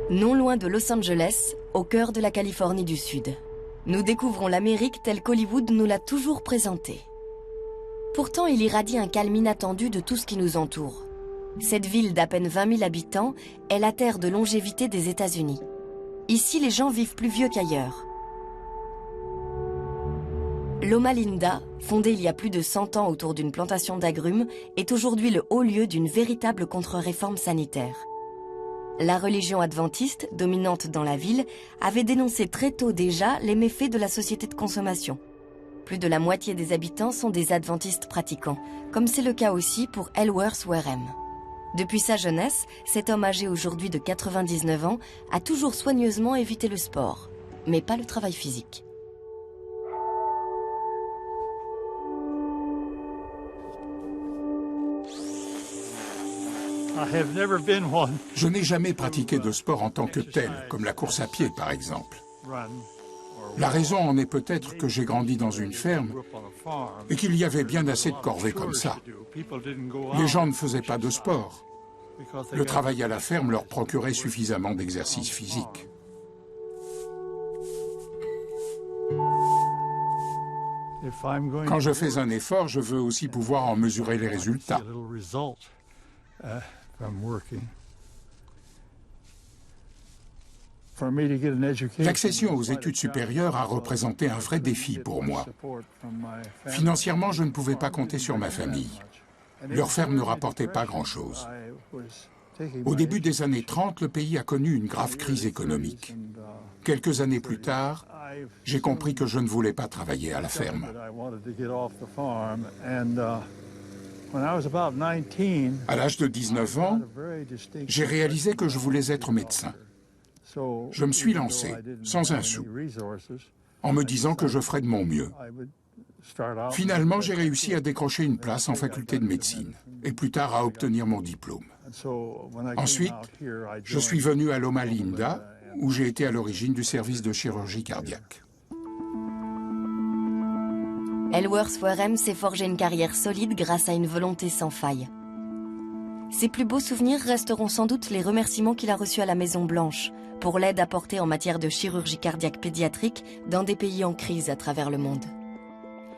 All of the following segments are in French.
Non loin de Los Angeles, au cœur de la Californie du Sud, nous découvrons l'Amérique telle qu'Hollywood nous l'a toujours présentée. Pourtant, il irradie un calme inattendu de tout ce qui nous entoure. Cette ville d'à peine 20 000 habitants est la terre de longévité des États-Unis. Ici, les gens vivent plus vieux qu'ailleurs. Loma Linda, fondée il y a plus de 100 ans autour d'une plantation d'agrumes, est aujourd'hui le haut lieu d'une véritable contre-réforme sanitaire. La religion adventiste, dominante dans la ville, avait dénoncé très tôt déjà les méfaits de la société de consommation. Plus de la moitié des habitants sont des adventistes pratiquants, comme c'est le cas aussi pour Ellsworth Wareham. Depuis sa jeunesse, cet homme âgé aujourd'hui de 99 ans a toujours soigneusement évité le sport, mais pas le travail physique. Je n'ai jamais pratiqué de sport en tant que tel, comme la course à pied par exemple. La raison en est peut-être que j'ai grandi dans une ferme et qu'il y avait bien assez de corvées comme ça. Les gens ne faisaient pas de sport. Le travail à la ferme leur procurait suffisamment d'exercice physique. Quand je fais un effort, je veux aussi pouvoir en mesurer les résultats. L'accession aux études supérieures a représenté un vrai défi pour moi. Financièrement, je ne pouvais pas compter sur ma famille. Leur ferme ne rapportait pas grand-chose. Au début des années 30, le pays a connu une grave crise économique. Quelques années plus tard, j'ai compris que je ne voulais pas travailler à la ferme. À l'âge de 19 ans, j'ai réalisé que je voulais être médecin. Je me suis lancé, sans un sou, en me disant que je ferais de mon mieux. Finalement, j'ai réussi à décrocher une place en faculté de médecine, et plus tard à obtenir mon diplôme. Ensuite, je suis venu à Loma Linda, où j'ai été à l'origine du service de chirurgie cardiaque. Ellsworth Wareham s'est forgé une carrière solide grâce à une volonté sans faille. Ses plus beaux souvenirs resteront sans doute les remerciements qu'il a reçus à la Maison-Blanche pour l'aide apportée en matière de chirurgie cardiaque pédiatrique dans des pays en crise à travers le monde.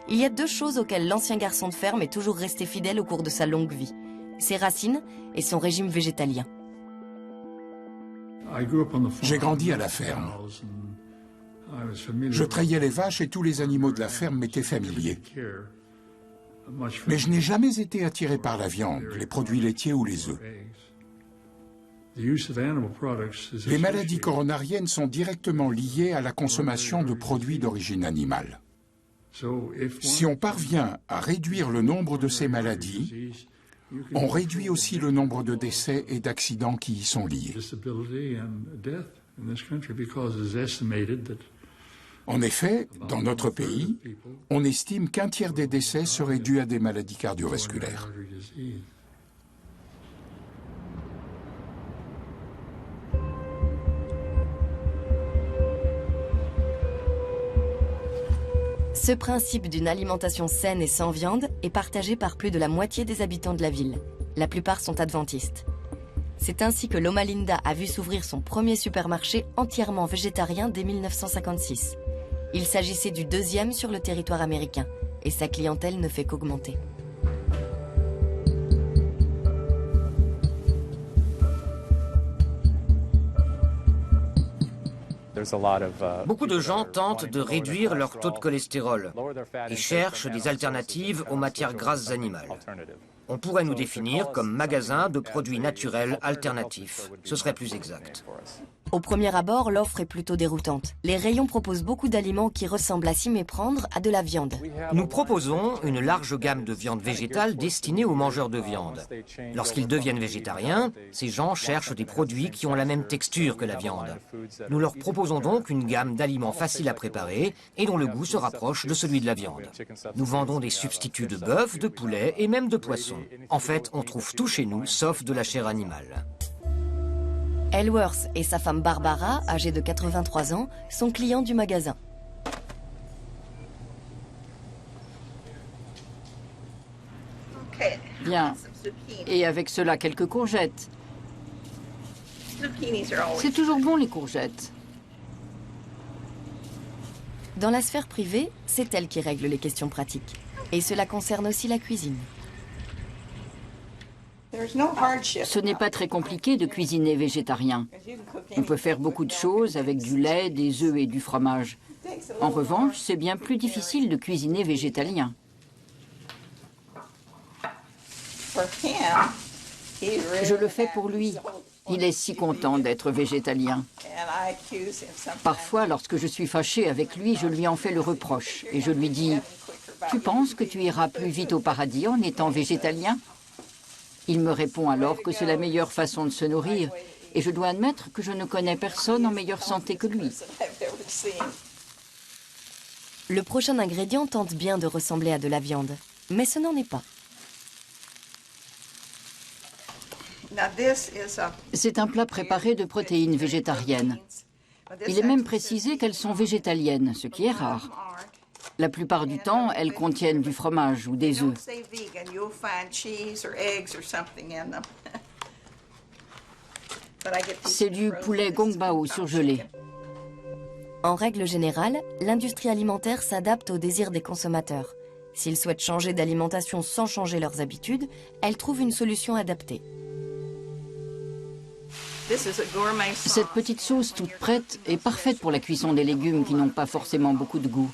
Il y a deux choses auxquelles l'ancien garçon de ferme est toujours resté fidèle au cours de sa longue vie: ses racines et son régime végétalien. J'ai grandi à la ferme. Je trayais les vaches et tous les animaux de la ferme m'étaient familiers. Mais je n'ai jamais été attiré par la viande, les produits laitiers ou les œufs. Les maladies coronariennes sont directement liées à la consommation de produits d'origine animale. Si on parvient à réduire le nombre de ces maladies, on réduit aussi le nombre de décès et d'accidents qui y sont liés. En effet, dans notre pays, on estime qu'un tiers des décès seraient dus à des maladies cardiovasculaires. Ce principe d'une alimentation saine et sans viande est partagé par plus de la moitié des habitants de la ville. La plupart sont adventistes. C'est ainsi que Loma Linda a vu s'ouvrir son premier supermarché entièrement végétarien dès 1956. Il s'agissait du deuxième sur le territoire américain, et sa clientèle ne fait qu'augmenter. Beaucoup de gens tentent de réduire leur taux de cholestérol et cherchent des alternatives aux matières grasses animales. On pourrait nous définir comme magasin de produits naturels alternatifs. Ce serait plus exact. Au premier abord, l'offre est plutôt déroutante. Les rayons proposent beaucoup d'aliments qui ressemblent à s'y méprendre à de la viande. Nous proposons une large gamme de viande végétale destinée aux mangeurs de viande. Lorsqu'ils deviennent végétariens, ces gens cherchent des produits qui ont la même texture que la viande. Nous leur proposons donc une gamme d'aliments faciles à préparer et dont le goût se rapproche de celui de la viande. Nous vendons des substituts de bœuf, de poulet et même de poisson. En fait, on trouve tout chez nous, sauf de la chair animale. Ellsworth et sa femme Barbara, âgée de 83 ans, sont clients du magasin. Bien. Et avec cela, quelques courgettes. C'est toujours bon les courgettes. Dans la sphère privée, c'est elle qui règle les questions pratiques. Et cela concerne aussi la cuisine. Ce n'est pas très compliqué de cuisiner végétarien. On peut faire beaucoup de choses avec du lait, des œufs et du fromage. En revanche, c'est bien plus difficile de cuisiner végétalien. Je le fais pour lui. Il est si content d'être végétalien. Parfois, lorsque je suis fâchée avec lui, je lui en fais le reproche. Et je lui dis, « Tu penses que tu iras plus vite au paradis en étant végétalien ?» Il me répond alors que c'est la meilleure façon de se nourrir. Et je dois admettre que je ne connais personne en meilleure santé que lui. Le prochain ingrédient tente bien de ressembler à de la viande. Mais ce n'en est pas. C'est un plat préparé de protéines végétariennes. Il est même précisé qu'elles sont végétaliennes, ce qui est rare. La plupart du temps, elles contiennent du fromage ou des œufs. C'est du poulet gongbao surgelé. En règle générale, l'industrie alimentaire s'adapte aux désirs des consommateurs. S'ils souhaitent changer d'alimentation sans changer leurs habitudes, elle trouve une solution adaptée. Cette petite sauce toute prête est parfaite pour la cuisson des légumes qui n'ont pas forcément beaucoup de goût.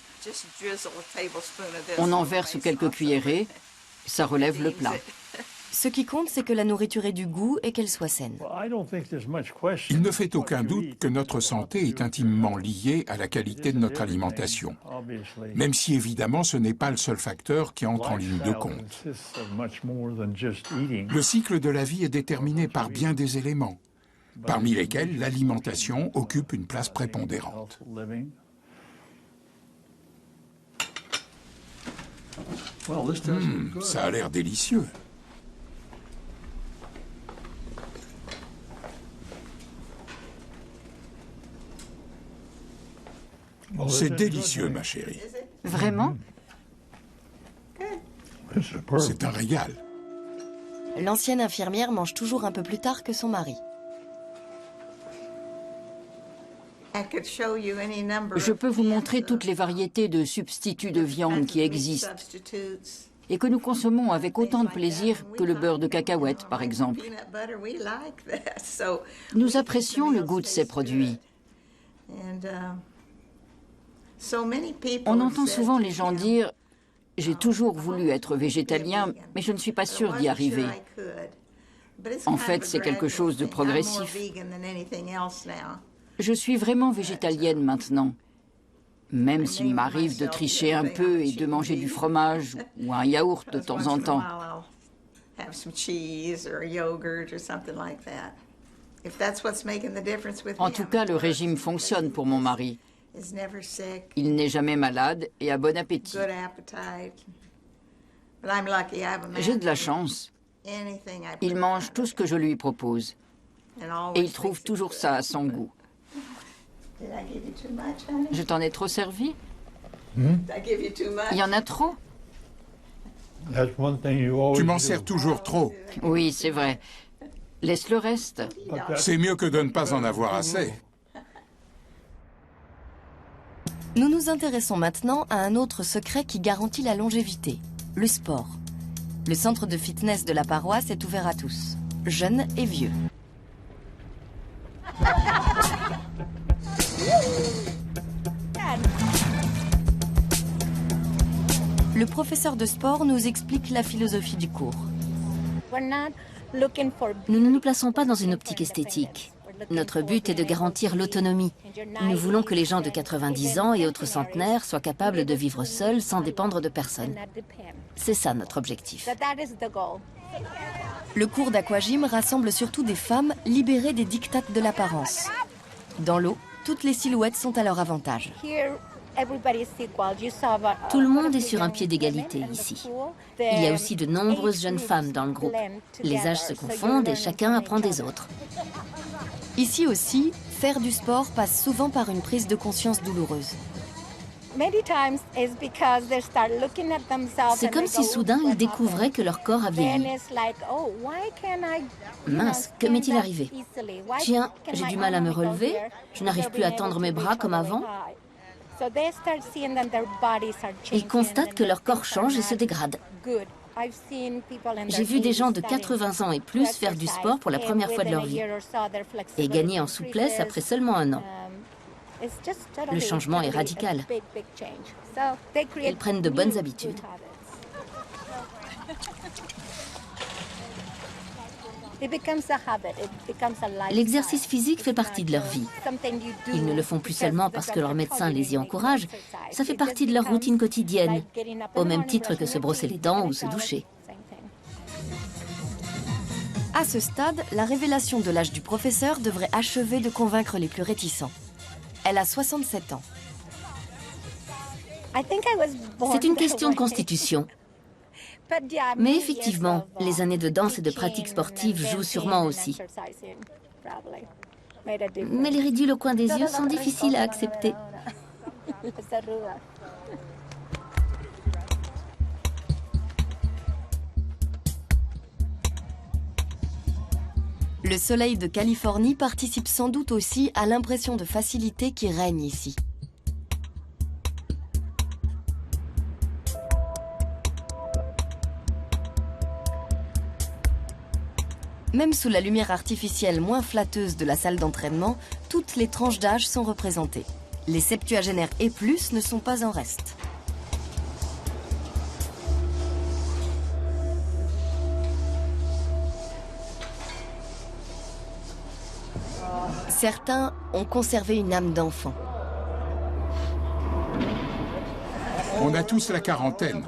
On en verse quelques cuillerées, ça relève le plat. Ce qui compte, c'est que la nourriture ait du goût et qu'elle soit saine. Il ne fait aucun doute que notre santé est intimement liée à la qualité de notre alimentation, même si évidemment ce n'est pas le seul facteur qui entre en ligne de compte. Le cycle de la vie est déterminé par bien des éléments, parmi lesquels l'alimentation occupe une place prépondérante. Ça a l'air délicieux. C'est délicieux, ma chérie. Vraiment? C'est un régal. L'ancienne infirmière mange toujours un peu plus tard que son mari. Je peux vous montrer toutes les variétés de substituts de viande qui existent et que nous consommons avec autant de plaisir que le beurre de cacahuète, par exemple. Nous apprécions le goût de ces produits. On entend souvent les gens dire « J'ai toujours voulu être végétalien, mais je ne suis pas sûr d'y arriver. » En fait, c'est quelque chose de progressif. Je suis vraiment végétalienne maintenant, même s'il m'arrive de tricher un peu et de manger du fromage ou un yaourt de temps en temps. En tout cas, le régime fonctionne pour mon mari. Il n'est jamais malade et a bon appétit. J'ai de la chance. Il mange tout ce que je lui propose. Et il trouve toujours ça à son goût. Je t'en ai trop servi? Il y en a trop? Tu m'en sers toujours trop. Oui, c'est vrai. Laisse le reste. C'est mieux que de ne pas en avoir assez. Nous nous intéressons maintenant à un autre secret qui garantit la longévité, le sport. Le centre de fitness de la paroisse est ouvert à tous, jeunes et vieux. Le professeur de sport nous explique la philosophie du cours. Nous ne nous plaçons pas dans une optique esthétique. Notre but est de garantir l'autonomie. Nous voulons que les gens de 90 ans et autres centenaires soient capables de vivre seuls sans dépendre de personne. C'est ça notre objectif. Le cours d'aquagym rassemble surtout des femmes libérées des diktats de l'apparence. Dans l'eau, toutes les silhouettes sont à leur avantage. Tout le monde est sur un pied d'égalité ici. Il y a aussi de nombreuses jeunes femmes dans le groupe. Les âges se confondent et chacun apprend des autres. Ici aussi, faire du sport passe souvent par une prise de conscience douloureuse. C'est comme si soudain ils découvraient que leur corps a vieilli. Mince, que m'est-il arrivé? Tiens, j'ai du mal à me relever, je n'arrive plus à tendre mes bras comme avant. Ils constatent que leur corps change et se dégrade. J'ai vu des gens de 80 ans et plus faire du sport pour la première fois de leur vie et gagner en souplesse après seulement 1 an. Le changement est radical. Ils prennent de bonnes habitudes. L'exercice physique fait partie de leur vie. Ils ne le font plus seulement parce que leur médecin les y encourage, ça fait partie de leur routine quotidienne, au même titre que se brosser les dents ou se doucher. À ce stade, la révélation de l'âge du professeur devrait achever de convaincre les plus réticents. Elle a 67 ans. C'est une question de constitution. Mais effectivement, les années de danse et de pratique sportive jouent sûrement aussi. Mais les ridules au coin des yeux sont difficiles à accepter. Le soleil de Californie participe sans doute aussi à l'impression de facilité qui règne ici. Même sous la lumière artificielle moins flatteuse de la salle d'entraînement, toutes les tranches d'âge sont représentées. Les septuagénaires et plus ne sont pas en reste. Certains ont conservé une âme d'enfant. On a tous la quarantaine,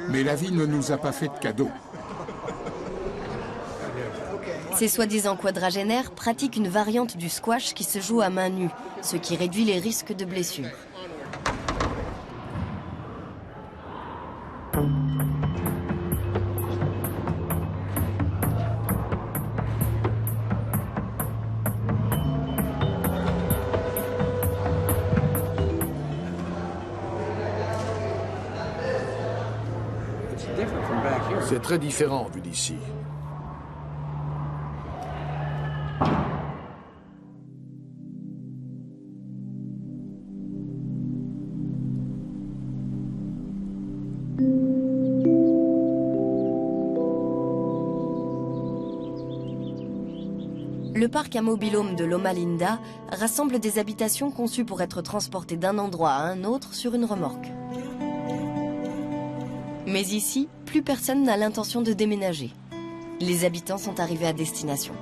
mais la vie ne nous a pas fait de cadeau. Ces soi-disant quadragénaires pratiquent une variante du squash qui se joue à main nue, ce qui réduit les risques de blessures. C'est très différent vu d'ici. Le parc à mobil-home de Loma Linda rassemble des habitations conçues pour être transportées d'un endroit à un autre sur une remorque. Mais ici, plus personne n'a l'intention de déménager. Les habitants sont arrivés à destination.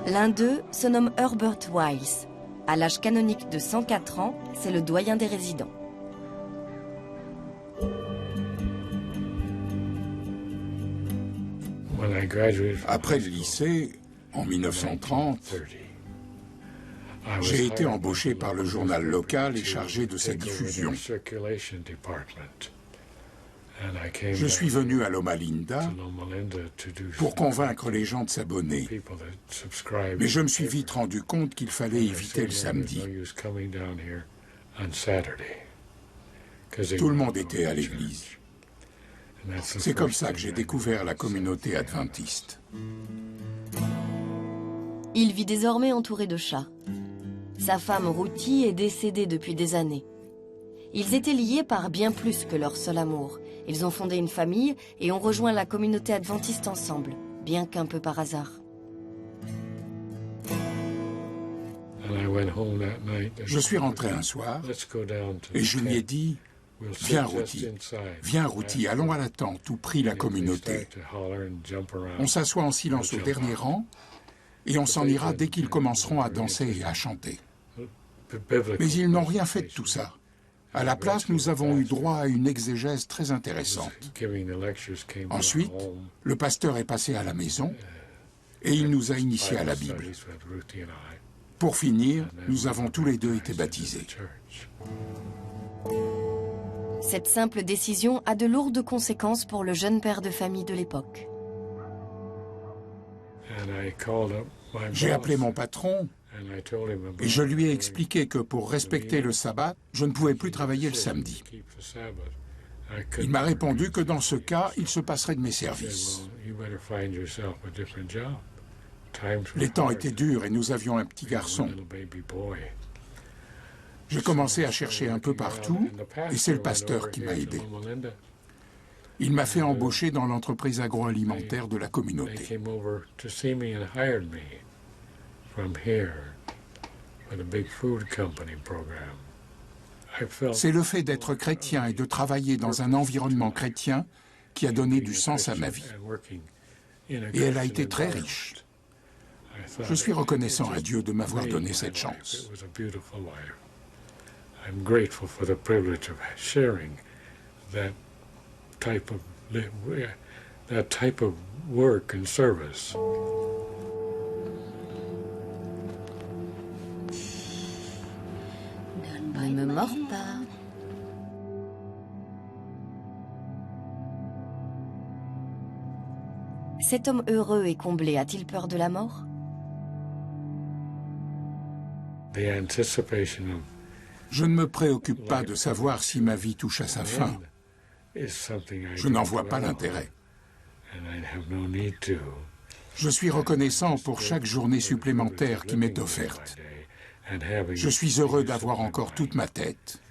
L'un d'eux se nomme Herbert Wiles. À l'âge canonique de 104 ans, c'est le doyen des résidents. Après le lycée, en 1930, j'ai été embauché par le journal local et chargé de sa diffusion. Je suis venu à Loma Linda pour convaincre les gens de s'abonner. Mais je me suis vite rendu compte qu'il fallait éviter le samedi. Tout le monde était à l'église. C'est comme ça que j'ai découvert la communauté adventiste. Il vit désormais entouré de chats. Sa femme Ruthie est décédée depuis des années. Ils étaient liés par bien plus que leur seul amour. Ils ont fondé une famille et ont rejoint la communauté adventiste ensemble, bien qu'un peu par hasard. Je suis rentré un soir et je lui ai dit « Viens Ruthie, allons à la tente où prie la communauté. On s'assoit en silence au dernier rang et on s'en ira dès qu'ils commenceront à danser et à chanter. » Mais ils n'ont rien fait de tout ça. À la place, nous avons eu droit à une exégèse très intéressante. Ensuite, le pasteur est passé à la maison et il nous a initiés à la Bible. Pour finir, nous avons tous les deux été baptisés. Cette simple décision a de lourdes conséquences pour le jeune père de famille de l'époque. J'ai appelé mon patron et je lui ai expliqué que pour respecter le sabbat, je ne pouvais plus travailler le samedi. Il m'a répondu que dans ce cas, il se passerait de mes services. Les temps étaient durs et nous avions un petit garçon. J'ai commencé à chercher un peu partout et c'est le pasteur qui m'a aidé. Il m'a fait embaucher dans l'entreprise agroalimentaire de la communauté. C'est le fait d'être chrétien et de travailler dans un environnement chrétien qui a donné du sens à ma vie. Et elle a été très riche. Je suis reconnaissant à Dieu de m'avoir donné cette chance. I'm grateful for the privilege of sharing that type of work and service. Ne me mords pas. Cet homme heureux et comblé a-t-il peur de la mort? The anticipation of Je ne me préoccupe pas de savoir si ma vie touche à sa fin. Je n'en vois pas l'intérêt. Je suis reconnaissant pour chaque journée supplémentaire qui m'est offerte. Je suis heureux d'avoir encore toute ma tête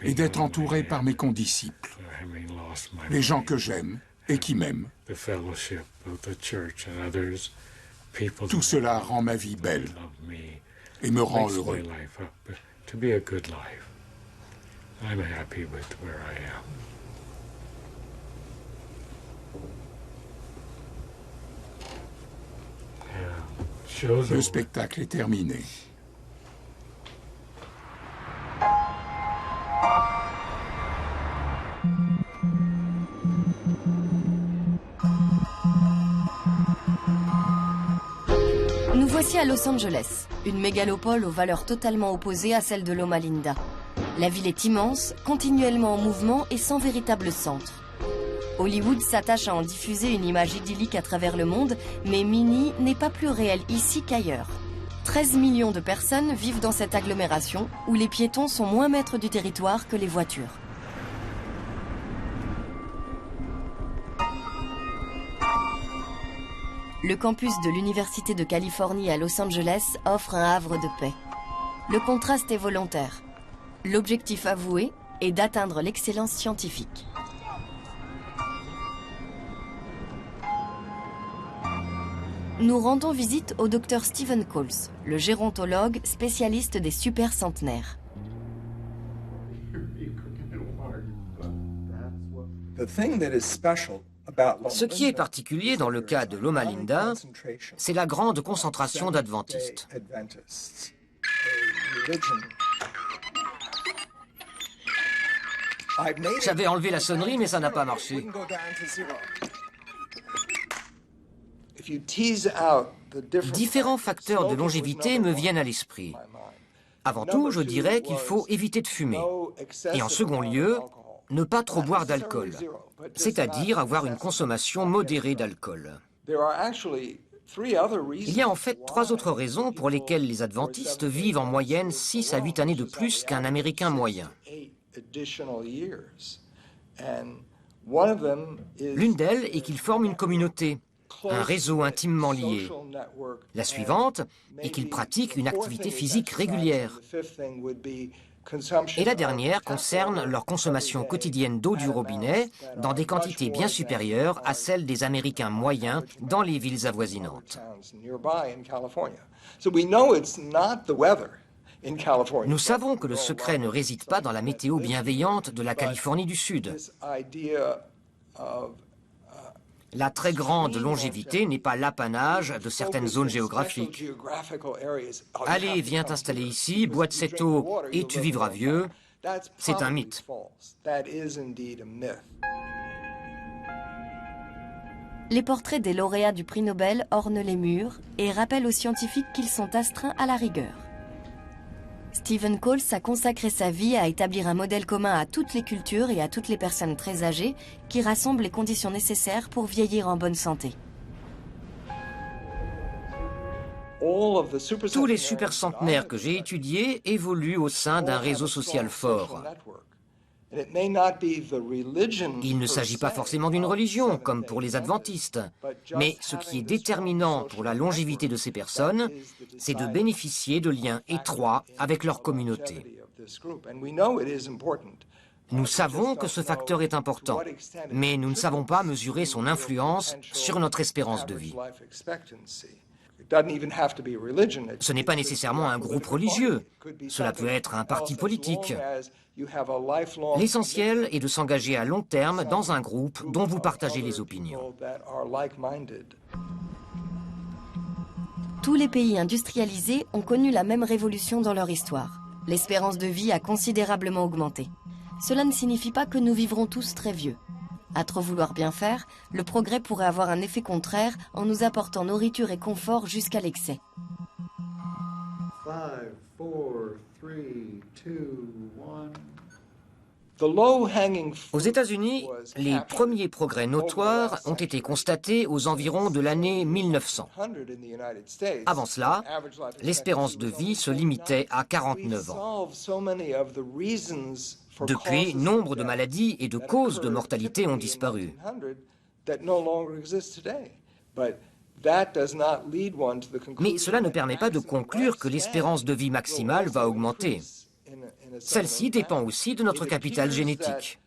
et d'être entouré par mes condisciples, les gens que j'aime et qui m'aiment. Tout cela rend ma vie belle et me rend heureux. To be a good life. I'm happy with where I am. Le spectacle est terminé. Nous voici à Los Angeles, une mégalopole aux valeurs totalement opposées à celles de Loma Linda. La ville est immense, continuellement en mouvement et sans véritable centre. Hollywood s'attache à en diffuser une image idyllique à travers le monde, mais Minnie n'est pas plus réelle ici qu'ailleurs. 13 millions de personnes vivent dans cette agglomération où les piétons sont moins maîtres du territoire que les voitures. Le campus de l'Université de Californie à Los Angeles offre un havre de paix. Le contraste est volontaire. L'objectif avoué est d'atteindre l'excellence scientifique. Nous rendons visite au Dr Stephen Coles, le gérontologue spécialiste des super-centenaires. Ce qui est particulier dans le cas de Loma Linda, c'est la grande concentration d'adventistes. J'avais enlevé la sonnerie, mais ça n'a pas marché. Différents facteurs de longévité me viennent à l'esprit. Avant tout, je dirais qu'il faut éviter de fumer. Et en second lieu, ne pas trop boire d'alcool, c'est-à-dire avoir une consommation modérée d'alcool. Il y a en fait 3 autres raisons pour lesquelles les adventistes vivent en moyenne 6 à 8 années de plus qu'un Américain moyen. L'une d'elles est qu'ils forment une communauté, un réseau intimement lié. La suivante est qu'ils pratiquent une activité physique régulière. Et la dernière concerne leur consommation quotidienne d'eau du robinet dans des quantités bien supérieures à celles des Américains moyens dans les villes avoisinantes. Nous savons que le secret ne réside pas dans la météo bienveillante de la Californie du Sud. La très grande longévité n'est pas l'apanage de certaines zones géographiques. Allez, viens t'installer ici, bois de cette eau et tu vivras vieux, c'est un mythe. Les portraits des lauréats du prix Nobel ornent les murs et rappellent aux scientifiques qu'ils sont astreints à la rigueur. Stephen Coles a consacré sa vie à établir un modèle commun à toutes les cultures et à toutes les personnes très âgées qui rassemble les conditions nécessaires pour vieillir en bonne santé. Tous les supercentenaires que j'ai étudiés évoluent au sein d'un réseau social fort. Il ne s'agit pas forcément d'une religion, comme pour les adventistes, mais ce qui est déterminant pour la longévité de ces personnes, c'est de bénéficier de liens étroits avec leur communauté. Nous savons que ce facteur est important, mais nous ne savons pas mesurer son influence sur notre espérance de vie. Ce n'est pas nécessairement un groupe religieux, cela peut être un parti politique. L'essentiel est de s'engager à long terme dans un groupe dont vous partagez les opinions. Tous les pays industrialisés ont connu la même révolution dans leur histoire. L'espérance de vie a considérablement augmenté. Cela ne signifie pas que nous vivrons tous très vieux. À trop vouloir bien faire, le progrès pourrait avoir un effet contraire en nous apportant nourriture et confort jusqu'à l'excès. 5, 4, 3, 2, 1. Aux États-Unis, les premiers progrès notoires ont été constatés aux environs de l'année 1900. Avant cela, l'espérance de vie se limitait à 49 ans. Depuis, nombre de maladies et de causes de mortalité ont disparu. Mais cela ne permet pas de conclure que l'espérance de vie maximale va augmenter. Celle-ci dépend aussi de notre capital génétique.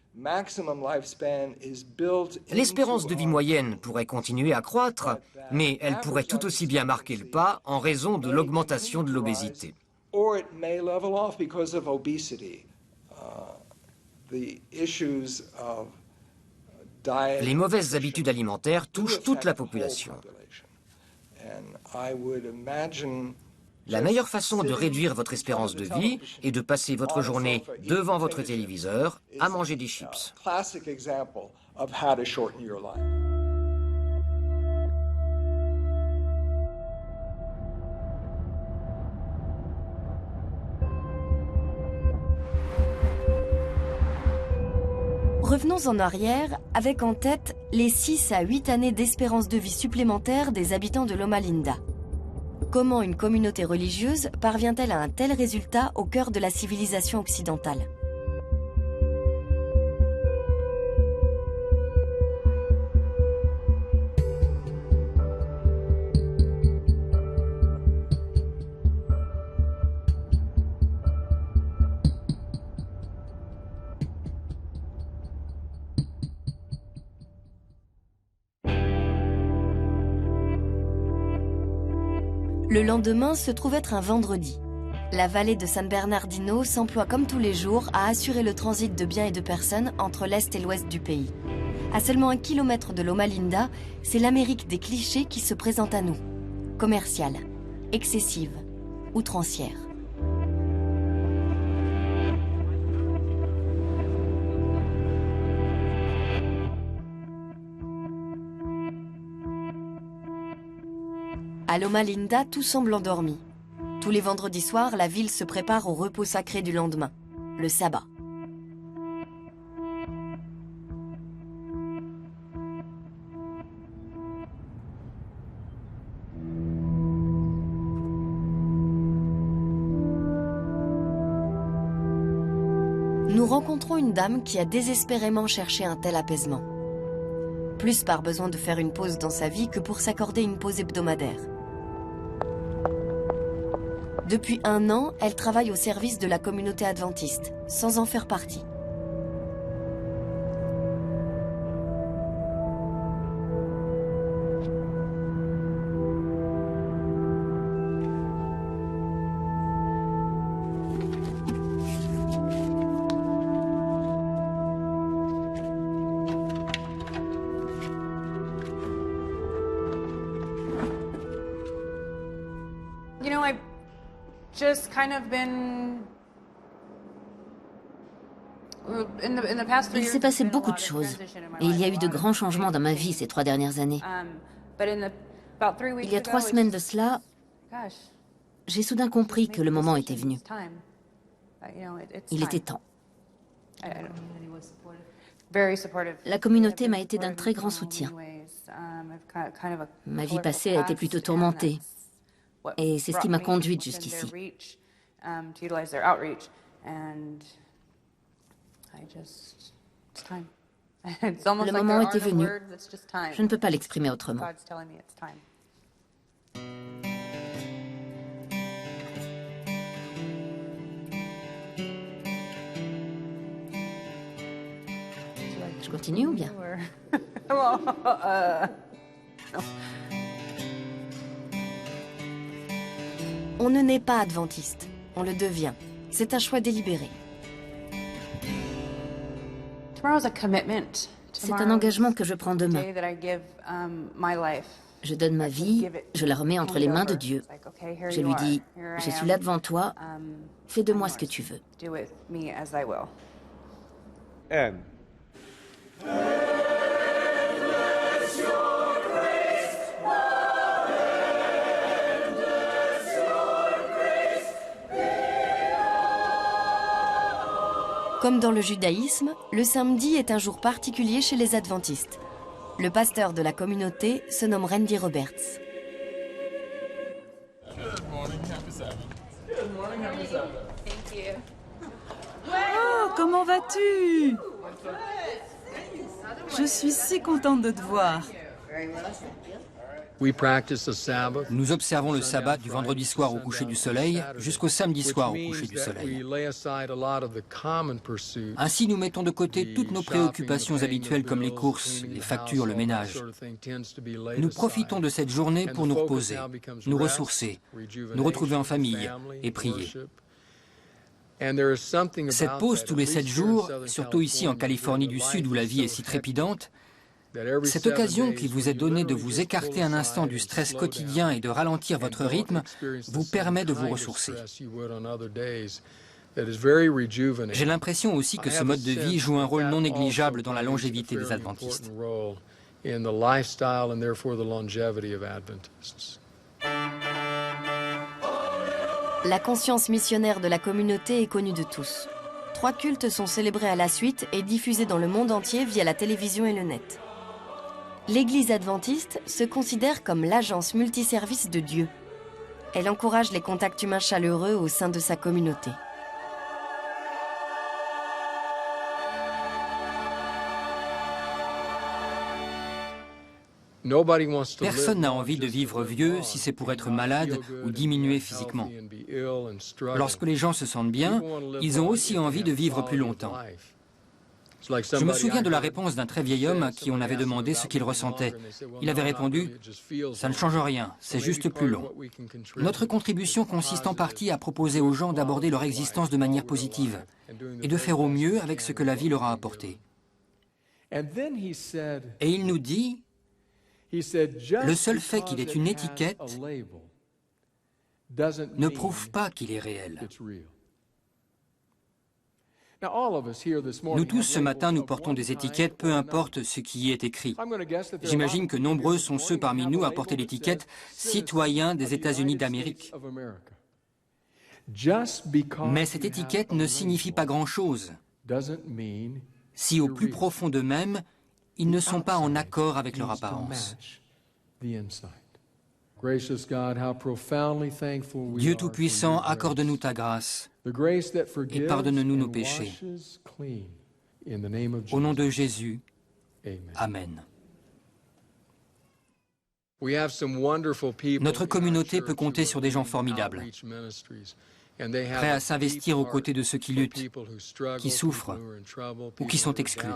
L'espérance de vie moyenne pourrait continuer à croître, mais elle pourrait tout aussi bien marquer le pas en raison de l'augmentation de l'obésité. Les mauvaises habitudes alimentaires touchent toute la population. La meilleure façon de réduire votre espérance de vie est de passer votre journée devant votre téléviseur à manger des chips. Revenons en arrière avec en tête les 6 à 8 années d'espérance de vie supplémentaire des habitants de Loma Linda. Comment une communauté religieuse parvient-elle à un tel résultat au cœur de la civilisation occidentale ? Le lendemain se trouve être un vendredi. La vallée de San Bernardino s'emploie comme tous les jours à assurer le transit de biens et de personnes entre l'est et l'ouest du pays. À seulement 1 kilomètre de Loma Linda, c'est l'Amérique des clichés qui se présente à nous. Commerciale, excessive, outrancière. À Loma Linda, tout semble endormi. Tous les vendredis soirs, la ville se prépare au repos sacré du lendemain, le sabbat. Nous rencontrons une dame qui a désespérément cherché un tel apaisement. Plus par besoin de faire une pause dans sa vie que pour s'accorder une pause hebdomadaire. Depuis 1 an, elle travaille au service de la communauté adventiste, sans en faire partie. Il s'est passé beaucoup de choses et il y a eu de grands changements dans ma vie ces 3 dernières années. Il y a 3 semaines de cela, j'ai soudain compris que le moment était venu. Il était temps. La communauté m'a été d'un très grand soutien. Ma vie passée a été plutôt tourmentée. Et c'est ce qui m'a conduite jusqu'ici. Le moment était venu. Je ne peux pas l'exprimer autrement. Je continue ou bien? On ne naît pas adventiste, on le devient. C'est un choix délibéré. C'est un engagement que je prends demain. Je donne ma vie, je la remets entre les mains de Dieu. Je lui dis, je suis là devant toi, fais de moi ce que tu veux. Comme dans le judaïsme, le samedi est un jour particulier chez les adventistes. Le pasteur de la communauté se nomme Randy Roberts. Oh, comment vas-tu? Je suis si contente de te voir. Nous observons le sabbat du vendredi soir au coucher du soleil jusqu'au samedi soir au coucher du soleil. Ainsi, nous mettons de côté toutes nos préoccupations habituelles comme les courses, les factures, le ménage. Nous profitons de cette journée pour nous reposer, nous ressourcer, nous retrouver en famille et prier. Cette pause tous les 7 jours, surtout ici en Californie du Sud où la vie est si trépidante, cette occasion qui vous est donnée de vous écarter un instant du stress quotidien et de ralentir votre rythme vous permet de vous ressourcer. J'ai l'impression aussi que ce mode de vie joue un rôle non négligeable dans la longévité des adventistes. La conscience missionnaire de la communauté est connue de tous. 3 cultes sont célébrés à la suite et diffusés dans le monde entier via la télévision et le net. L'Église adventiste se considère comme l'agence multiservice de Dieu. Elle encourage les contacts humains chaleureux au sein de sa communauté. Personne n'a envie de vivre vieux si c'est pour être malade ou diminuer physiquement. Lorsque les gens se sentent bien, ils ont aussi envie de vivre plus longtemps. Je me souviens de la réponse d'un très vieil homme à qui on avait demandé ce qu'il ressentait. Il avait répondu « Ça ne change rien, c'est juste plus long ». Notre contribution consiste en partie à proposer aux gens d'aborder leur existence de manière positive et de faire au mieux avec ce que la vie leur a apporté. Et il nous dit « Le seul fait qu'il ait une étiquette ne prouve pas qu'il est réel ». Nous tous, ce matin, nous portons des étiquettes, peu importe ce qui y est écrit. J'imagine que nombreux sont ceux parmi nous à porter l'étiquette « citoyen des États-Unis d'Amérique ». Mais cette étiquette ne signifie pas grand-chose si, au plus profond d'eux-mêmes, ils ne sont pas en accord avec leur apparence. Dieu Tout-Puissant, accorde-nous ta grâce et pardonne-nous nos péchés. Au nom de Jésus, Amen. Notre communauté peut compter sur des gens formidables, prêts à s'investir aux côtés de ceux qui luttent, qui souffrent ou qui sont exclus.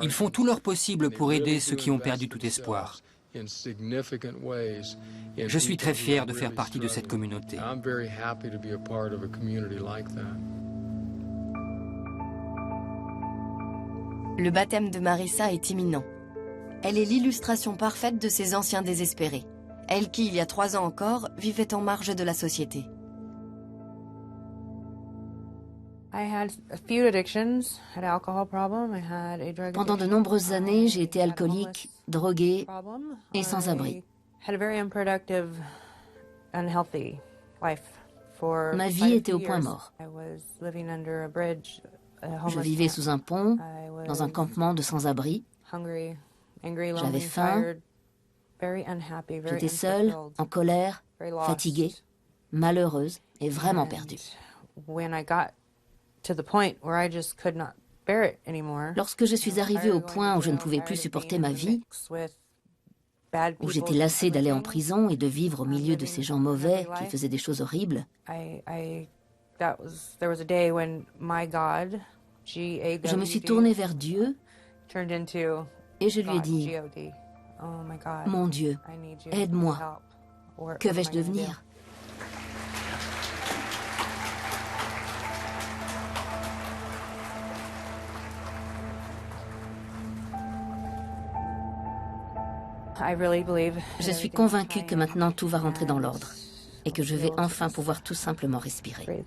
Ils font tout leur possible pour aider ceux qui ont perdu tout espoir. Je suis très fier de faire partie de cette communauté. Le baptême de Marissa est imminent. Elle est l'illustration parfaite de ces anciens désespérés. Elle qui, il y a 3 ans encore, vivait en marge de la société. Pendant de nombreuses années, j'ai été alcoolique, droguée et sans abri. Ma vie était au point mort. Je vivais sous un pont, dans un campement de sans-abri. J'avais faim. J'étais seule, en colère, fatiguée, malheureuse et vraiment perdue. Lorsque je suis arrivée au point où je ne pouvais plus supporter ma vie, où j'étais lassée d'aller en prison et de vivre au milieu de ces gens mauvais qui faisaient des choses horribles, je me suis tournée vers Dieu et je lui ai dit, « Mon Dieu, aide-moi. Que vais-je devenir ?» Je suis convaincue que maintenant tout va rentrer dans l'ordre et que je vais enfin pouvoir tout simplement respirer.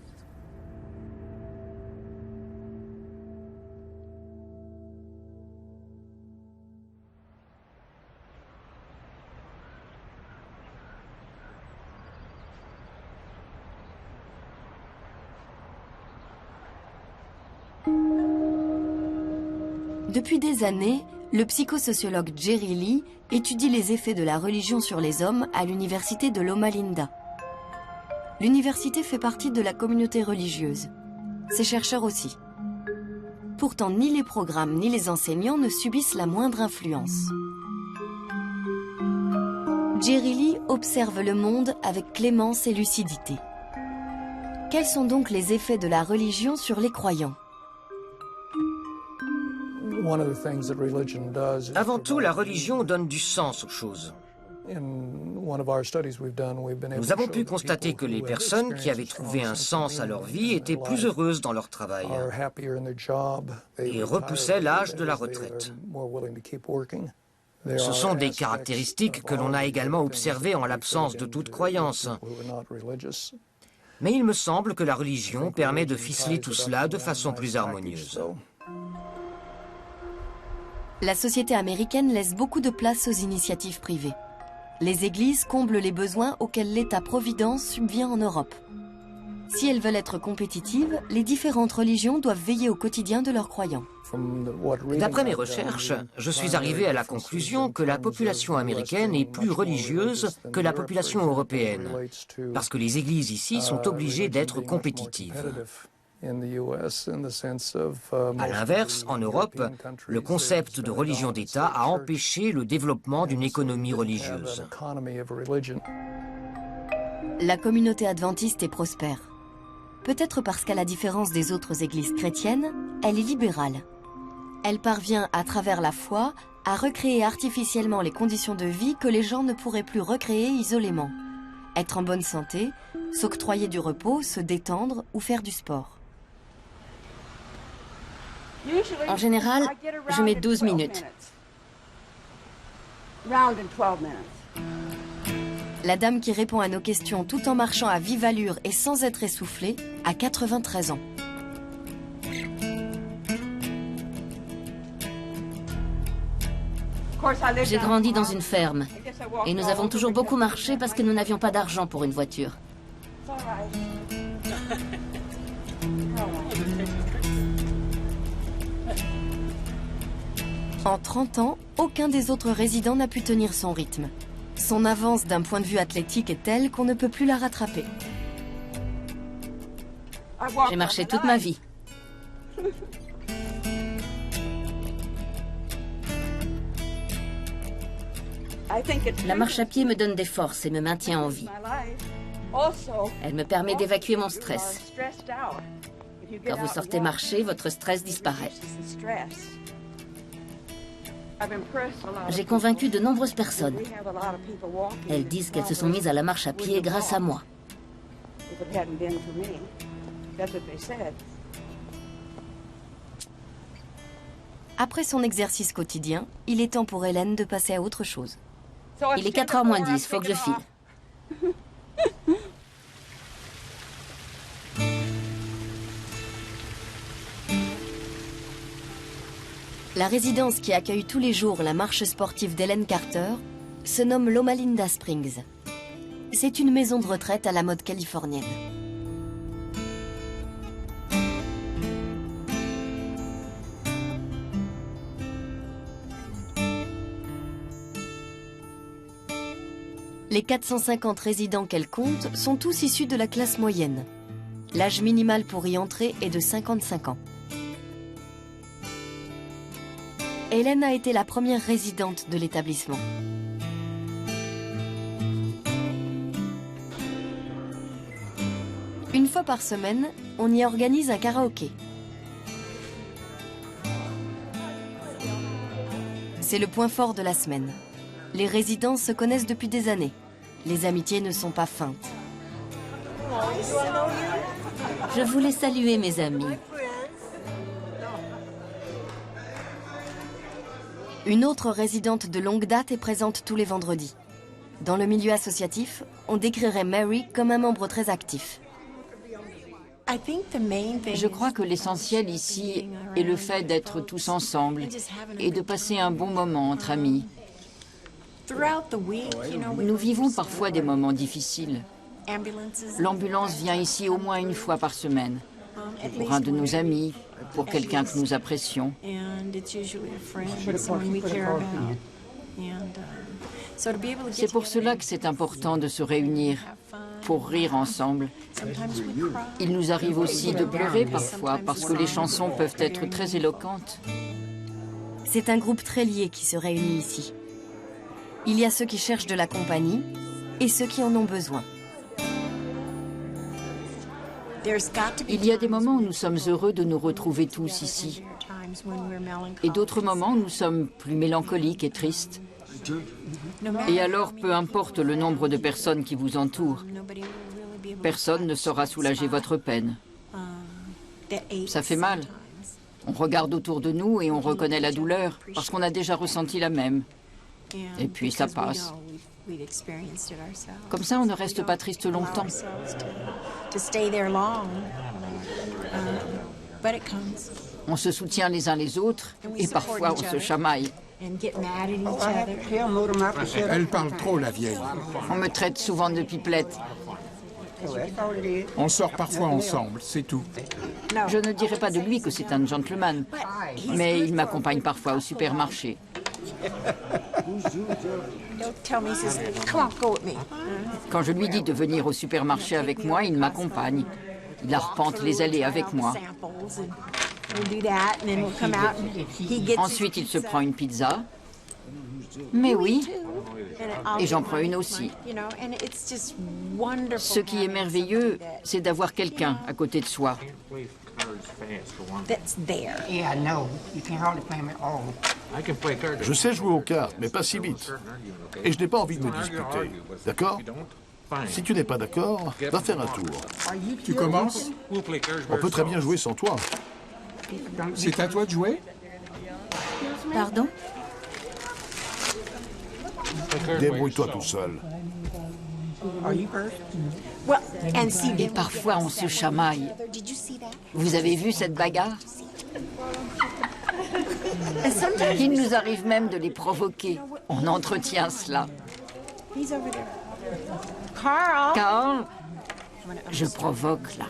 Depuis des années, le psychosociologue Jerry Lee étudie les effets de la religion sur les hommes à l'université de Loma Linda. L'université fait partie de la communauté religieuse. Ses chercheurs aussi. Pourtant, ni les programmes ni les enseignants ne subissent la moindre influence. Jerry Lee observe le monde avec clémence et lucidité. Quels sont donc les effets de la religion sur les croyants ? Avant tout, la religion donne du sens aux choses. Nous avons pu constater que les personnes qui avaient trouvé un sens à leur vie étaient plus heureuses dans leur travail et repoussaient l'âge de la retraite. Ce sont des caractéristiques que l'on a également observées en l'absence de toute croyance. Mais il me semble que la religion permet de ficeler tout cela de façon plus harmonieuse. La société américaine laisse beaucoup de place aux initiatives privées. Les églises comblent les besoins auxquels l'État-providence subvient en Europe. Si elles veulent être compétitives, les différentes religions doivent veiller au quotidien de leurs croyants. D'après mes recherches, je suis arrivé à la conclusion que la population américaine est plus religieuse que la population européenne, parce que les églises ici sont obligées d'être compétitives. À l'inverse, en Europe, le concept de religion d'État a empêché le développement d'une économie religieuse. La communauté adventiste est prospère. Peut-être parce qu'à la différence des autres églises chrétiennes, elle est libérale. Elle parvient, à travers la foi, à recréer artificiellement les conditions de vie que les gens ne pourraient plus recréer isolément. Être en bonne santé, s'octroyer du repos, se détendre ou faire du sport. En général, je mets 12 minutes. La dame qui répond à nos questions tout en marchant à vive allure et sans être essoufflée a 93 ans. J'ai grandi dans une ferme et nous avons toujours beaucoup marché parce que nous n'avions pas d'argent pour une voiture. En 30 ans, aucun des autres résidents n'a pu tenir son rythme. Son avance d'un point de vue athlétique est telle qu'on ne peut plus la rattraper. J'ai marché toute ma vie. La marche à pied me donne des forces et me maintient en vie. Elle me permet d'évacuer mon stress. Quand vous sortez marcher, votre stress disparaît. J'ai convaincu de nombreuses personnes. Elles disent qu'elles se sont mises à la marche à pied grâce à moi. Après son exercice quotidien, il est temps pour Hélène de passer à autre chose. Il est 4h moins 10, faut que je file. La résidence qui accueille tous les jours la marche sportive d'Hélène Carter se nomme Loma Linda Springs. C'est une maison de retraite à la mode californienne. Les 450 résidents qu'elle compte sont tous issus de la classe moyenne. L'âge minimal pour y entrer est de 55 ans. Hélène a été la première résidente de l'établissement. Une fois par semaine, on y organise un karaoké. C'est le point fort de la semaine. Les résidents se connaissent depuis des années. Les amitiés ne sont pas feintes. Je voulais saluer mes amis. Une autre résidente de longue date est présente tous les vendredis. Dans le milieu associatif, on décrirait Mary comme un membre très actif. Je crois que l'essentiel ici est le fait d'être tous ensemble et de passer un bon moment entre amis. Nous vivons parfois des moments difficiles. L'ambulance vient ici au moins une fois par semaine, pour un de nos amis, pour quelqu'un que nous apprécions. C'est pour cela que c'est important de se réunir, pour rire ensemble. Il nous arrive aussi de pleurer parfois, parce que les chansons peuvent être très éloquentes. C'est un groupe très lié qui se réunit ici. Il y a ceux qui cherchent de la compagnie et ceux qui en ont besoin. Il y a des moments où nous sommes heureux de nous retrouver tous ici. Et d'autres moments où nous sommes plus mélancoliques et tristes. Et alors, peu importe le nombre de personnes qui vous entourent, personne ne saura soulager votre peine. Ça fait mal. On regarde autour de nous et on reconnaît la douleur, parce qu'on a déjà ressenti la même. Et puis ça passe. Comme ça, on ne reste pas triste longtemps. On se soutient les uns les autres et parfois on se chamaille. Elle parle trop, la vieille. On me traite souvent de pipelette. On sort parfois ensemble, c'est tout. Je ne dirais pas de lui que c'est un gentleman, mais il m'accompagne parfois au supermarché. Quand je lui dis de venir au supermarché avec moi, il m'accompagne. Il arpente les allées avec moi. Ensuite, il se prend une pizza. Mais oui, et j'en prends une aussi. Ce qui est merveilleux, c'est d'avoir quelqu'un à côté de soi. Je sais jouer aux cartes, mais pas si vite. Et je n'ai pas envie de me disputer. D'accord? Si tu n'es pas d'accord, va faire un tour. Tu commences? On peut très bien jouer sans toi. C'est à toi de jouer? Pardon? Débrouille-toi tout seul. Et parfois, on se chamaille. Vous avez vu cette bagarre? Il nous arrive même de les provoquer. On entretient cela. Carl, je provoque là.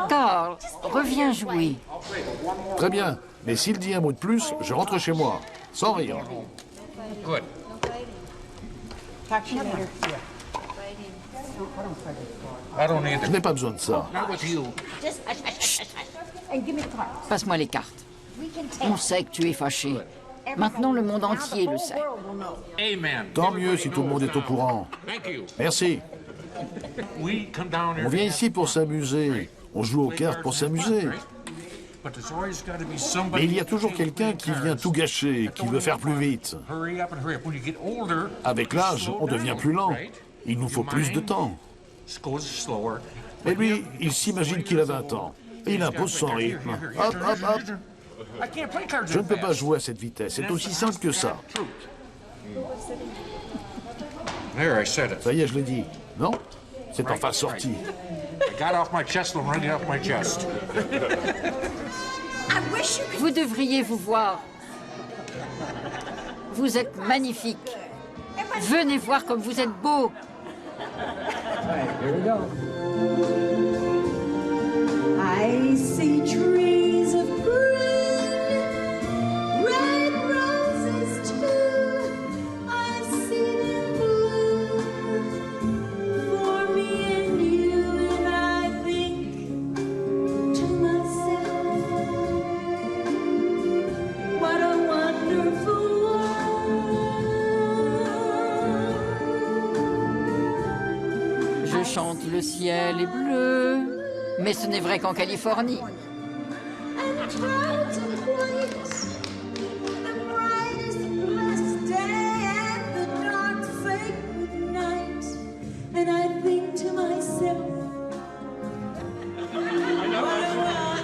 Carl, reviens jouer. Très bien, mais s'il dit un mot de plus, je rentre chez moi, sans rire. Je n'ai pas besoin de ça. Passe-moi les cartes. On sait que tu es fâché. Maintenant, le monde entier le sait. Tant mieux si tout le monde est au courant. Merci. On vient ici pour s'amuser. On joue aux cartes pour s'amuser. Mais il y a toujours quelqu'un qui vient tout gâcher, qui veut faire plus vite. Avec l'âge, on devient plus lent. Il nous faut plus de temps. Et lui, il s'imagine qu'il a 20 ans. Et il impose son rythme. Hop, hop, hop. Je ne peux pas jouer à cette vitesse. C'est aussi simple que ça. Ça y est, je l'ai dit. Non? C'est enfin sorti. Vous devriez vous voir. Vous êtes magnifique. Venez voir comme vous êtes beau. I see trees of green, red roses too. I see them bloom le ciel est bleu. Mais ce n'est vrai qu'en Californie. And clouds are white, the brightest, blessed day and the dark, fake night. And I think to myself, what a wonderful world.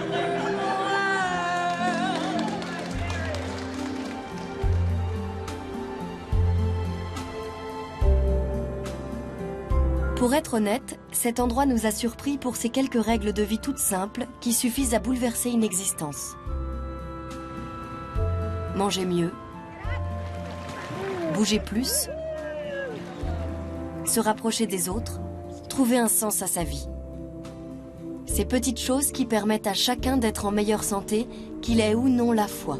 Pour être honnête, cet endroit nous a surpris pour ces quelques règles de vie toutes simples qui suffisent à bouleverser une existence. Manger mieux, bouger plus, se rapprocher des autres, trouver un sens à sa vie. Ces petites choses qui permettent à chacun d'être en meilleure santé, qu'il ait ou non la foi.